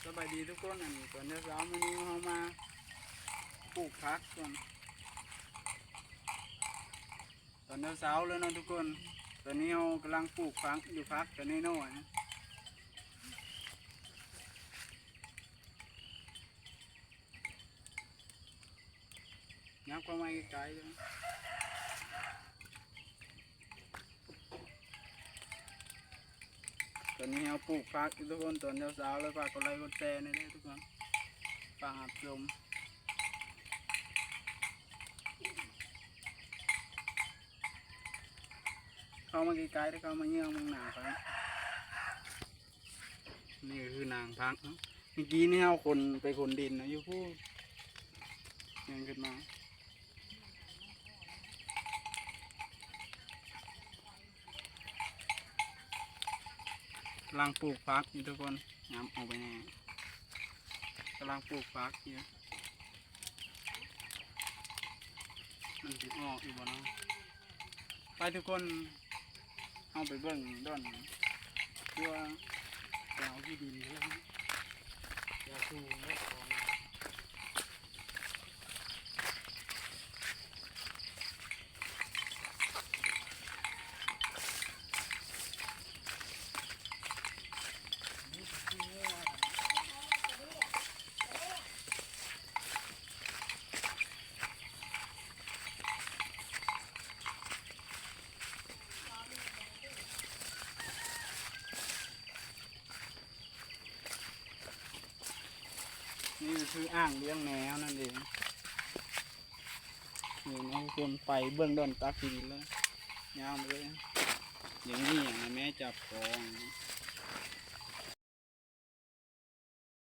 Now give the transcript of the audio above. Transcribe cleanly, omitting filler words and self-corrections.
สบายดีทุกคนอันนี้ตอนเช้ามื้อนี้เรามาปลูกผักก่อนตอนเช้าเลยนะทุกคนตอนนี้เรากำลังปลูกผักอยู่ผักกันน้อยๆนะยับเข้ามาไกลๆเลยตอนนี้เราปลูกผักอยู่ทุกคนตอนเช้าเลยฝากกดไลค์กดแชร์หน่อยด้วยทุกคนฝากรับชมเข้ามาไกลๆแล้วเข้ามาเยี่ยมมึงหนาไปนี่คือนางพักเมื่อกี้นี่เอาคนไปขนดินนะอยู่พูดยังขึ้นมากำลังปลูกพักอยู่ทุกคนย้ำออกไปแน่กำลังปลูกพักอยู่มันติดออกอยู่บ่เนาะไปทุกคนเอาไปเบิ่งด้อนเพื่อเอาที่ดินเรื่องยาสูบและของนี่คืออ่างเลี้ยงแมวนั่นเองนี่นะทุกคนไปเบื้องด้านตักดินเลยยาวเลยอย่างนี้นะแม่จับของ